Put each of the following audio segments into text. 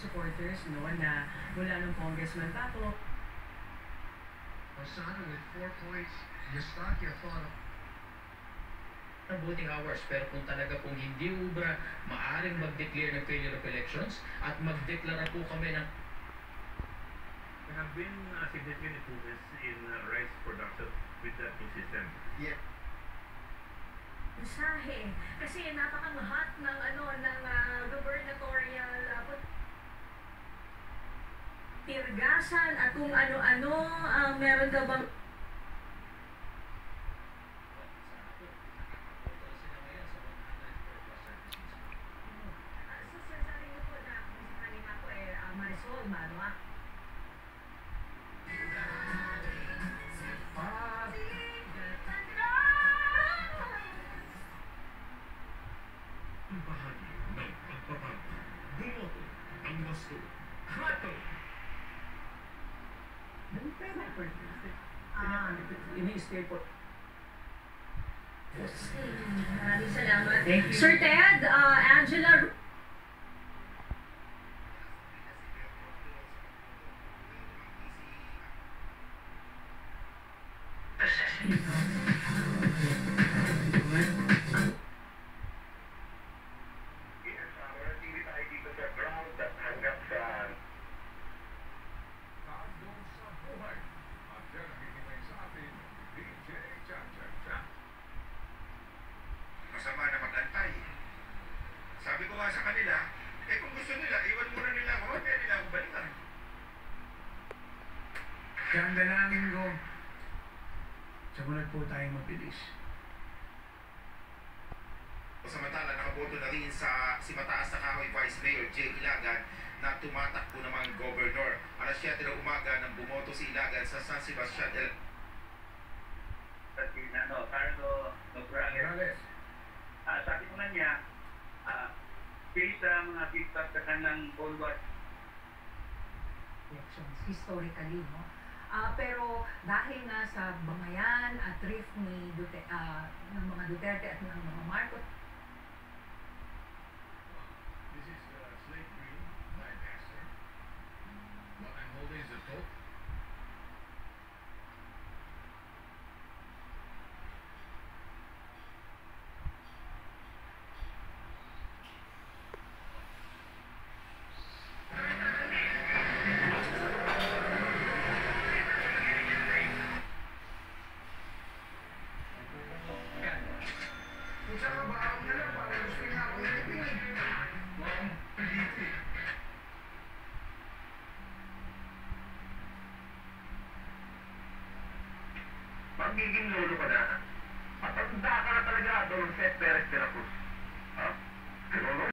supporters no, na mula ng Congressman Pato. Sana with 4 points, Eustaquio thought Buting hours, pero kung talaga pong hindi ubra, maaring mag-declare ng failure of elections at mag-deklara po kami ng There have been significant improvements in rice production with that new system. Yeah. Mensahe kasi napakalahat ng gubernatorial tirgasan at kung ano-ano meron ka bang Marisol Manwa. Ang bahagi ng pagpapago. Bumoto ang gusto. Hato! Ini-stay po. Maraming salamat. Thank you. Sir Ted, Angela Masama na mag-antay. Sabi ko nga sa kanila, kung gusto nila, iwan muna nila ako, kaya nila ako balikan. Kaya ang dalangin ko, sumunod po tayong mabilis. Samantala, nakaboto na rin si Mataas na Kahoy Vice Mayor Jay Ilagan na tumatakbo namang gobernador. Alas 7 ng umaga nang bumoto si Ilagan sa San Sebastian Carlo Nograles. Sabi ko na niya, based sa mga feedback sa kanang Bolwat elections historically, no? Pero dahil nga sa bangayan at thrift ni ng mga Duterte at ng mga Marcos, This is slate green, my master. What I'm holding is a tote. magiging lolo ka na. Matanda ka na talaga, Dolores Perez de la Cruz. Ha? Lolo?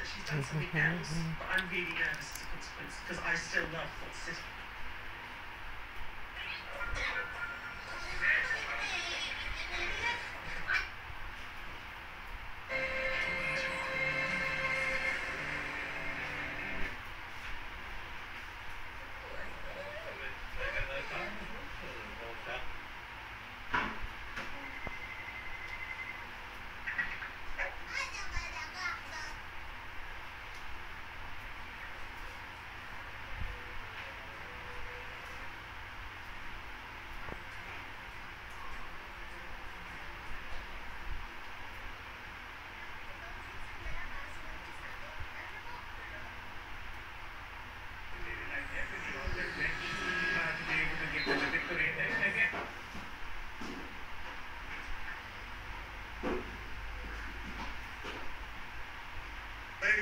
She's done something else, but I'm really nervous as a consequence because I still love Fort City.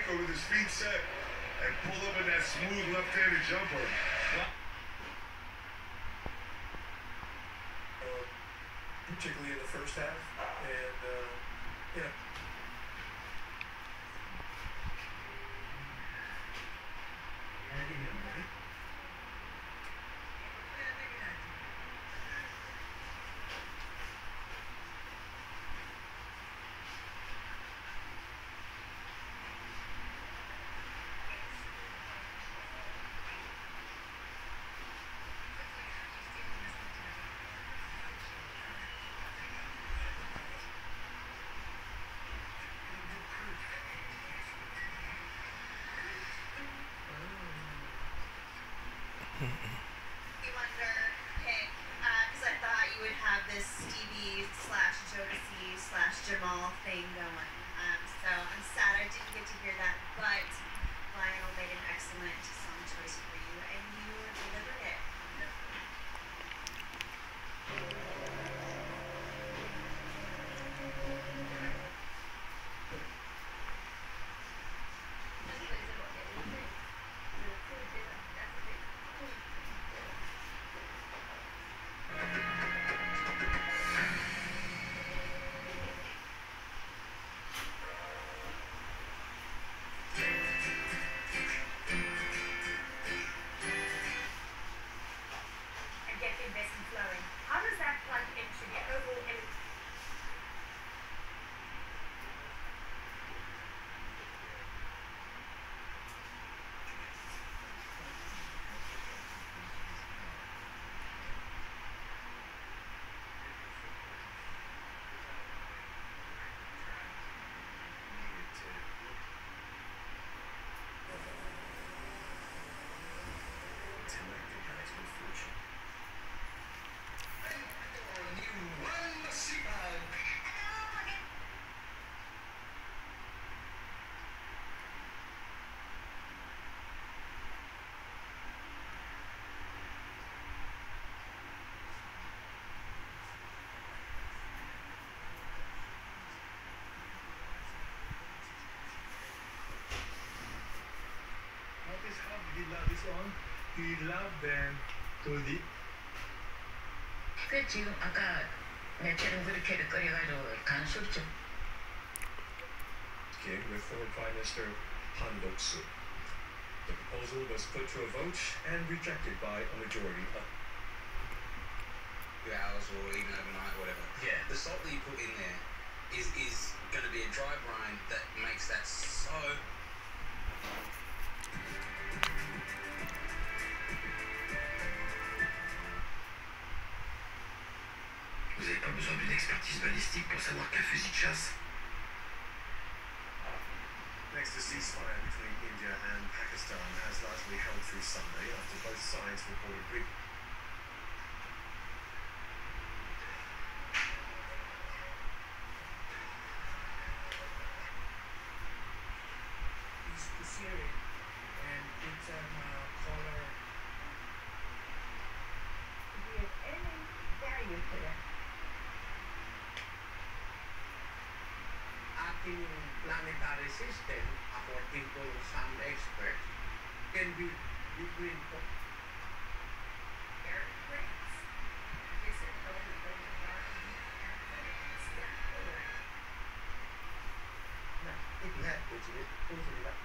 Rico with his feet set and pull up in that smooth left-handed jumper. Particularly in the first half, and yeah. Wonder pick, because I thought you would have this Stevie/Jodeci/Jamal thing going. So I'm sad I didn't get to hear that, but Lionel made an excellent song choice for you, and you delivered it. He loved them to the. 그 지금 아까 매체는 그렇게 거려가지고 간섭죠. With former Prime Minister Han Duck-soo. The proposal was put to a vote and rejected by a majority of 2 hours or even overnight, whatever. Yeah. The salt that you put in there is going to be a dry brine that makes that so. Vous n'avez pas besoin d'une expertise balistique pour savoir qu'un fusil de chasse. Next, the ceasefire between India and Pakistan has largely held through Sunday after both sides reported brief. Is to sear it and put some color. Do you have any value to that? Ating planetary system, according to some experts, can be between Airplanes. Is it really airplanes? if you have which is totally up.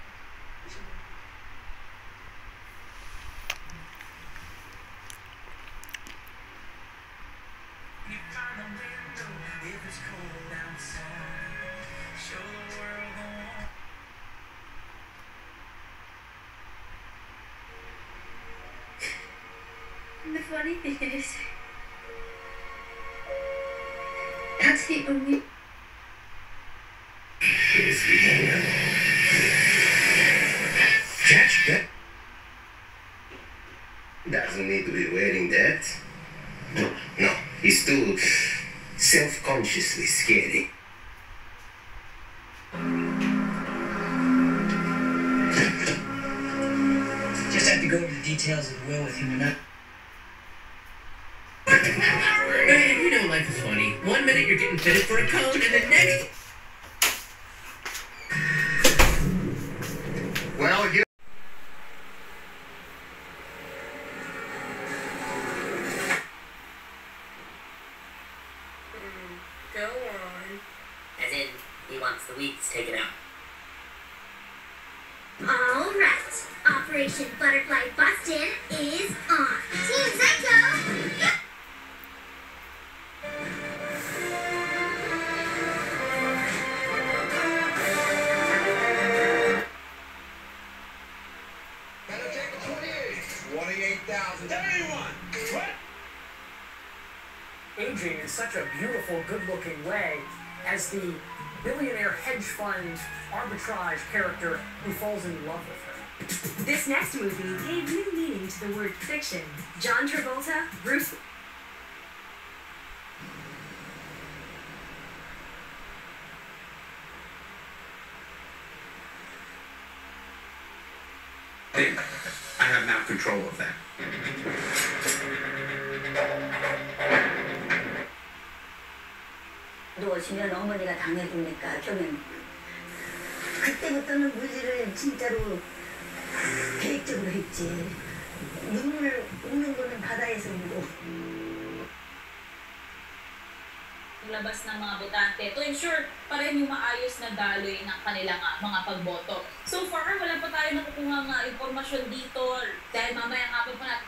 You find a window if it's cold outside. Show the world the warmth. The funny thing is, that's the only. Catch that? Doesn't need to be wearing that. No, he's too self-consciously scary. Just have to go over the details of the will with him tonight. Man, you know life is funny. 1 minute you're getting fitted for a cone, and the next... wants the weeds taken out. All right, Operation Butterfly Busted is on. Team Zenko! Aging in such a beautiful, good-looking way as the billionaire hedge fund arbitrage character who falls in love with her. This next movie gave new meaning to the word fiction. John Travolta, Bruce... I have now control of that. 오시면 어머니가 당해주니까 좀 그때부터는 물질을 진짜로 계획적으로 했지. 눈물 웃는 거는 바다에서 울고. Labas ng mga botante to ensure pa rin yung maayos na daloy ng kanilang mga pagboto. So far, wala pa tayo nakukuha ng impormasyon dito dahil mamaya nga pa natin.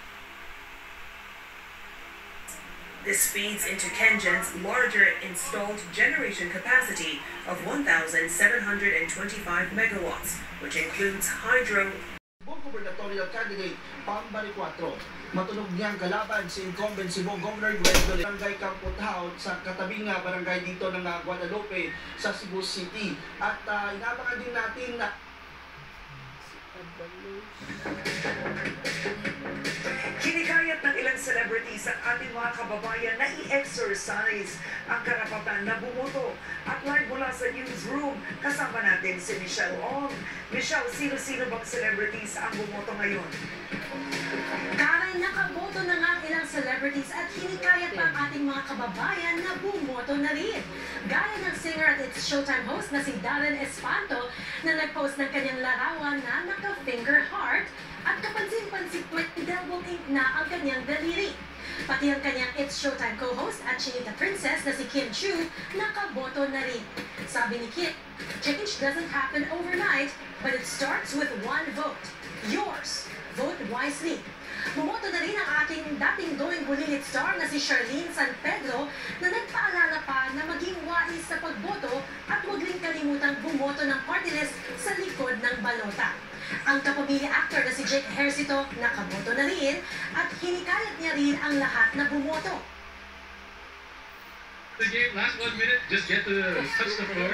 This feeds into KenGen's larger installed generation capacity of 1,725 megawatts, which includes hydro. Gubernatorial candidate Pambari 4. Matunog niyang kalaban si incumbent si Governor Gwendolyn Barangay Camputao sa katabing barangay dito ng Guadalupe sa Cebu City. At inabangan din natin na Hinikayat ng ilang celebrities ang ating mga kababayan na i-exercise ang karapatan na bumoto. At live mula sa newsroom, kasama natin si Michelle Ong. Michelle, sino-sino bang celebrities ang bumoto ngayon? Karen, nakaboto na nga ilang celebrities at hinikayat pa ang ating mga kababayan na bumoto na rin. Gaya ng singer at It's Showtime host na si Darren Espanto na nag-post ng kanyang larawan na naka-finger heart at kapansin-pansin may double ink na ang kanyang daliri. Pati ang kanyang It's Showtime co-host at Chinita Princess na si Kim Chu nakaboto na rin. Sabi ni Kim, change doesn't happen overnight, but it starts with one vote. Yours. Vote wisely. Bumoto na rin ang ating dating Going Bulilit star na si Charlene San Pedro na nagpaalala pa na maging wais sa pagboto at huwag rin kalimutang bumoto ng party list sa likod ng balota. Ang kapamilya actor na si Jake Ejercito nakaboto na rin at hinikayat niya rin ang lahat na bumoto. The game, last 1 minute, just get to touch the floor.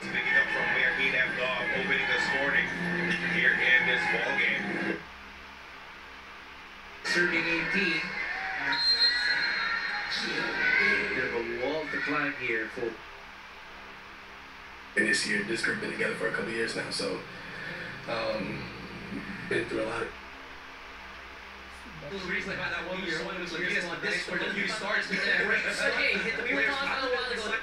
Picking up from where he left off, opening the scoring here in this ball game. Serving AD. Bit of a wall to climb here for. And this year, this group been together for a couple years now, so been through a lot. The reason I got that 1 year one was like this for the new stars. Hey, we were talking a while ago.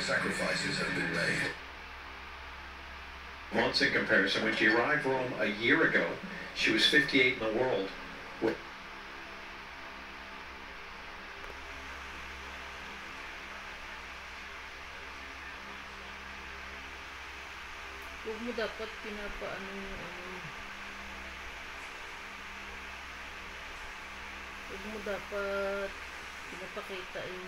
Sacrifices have been made. Months in comparison, when she arrived Rome a year ago, she was 58 in the world. Huwag mo dapat pinapaano yung huwag mo dapat pinapakita yung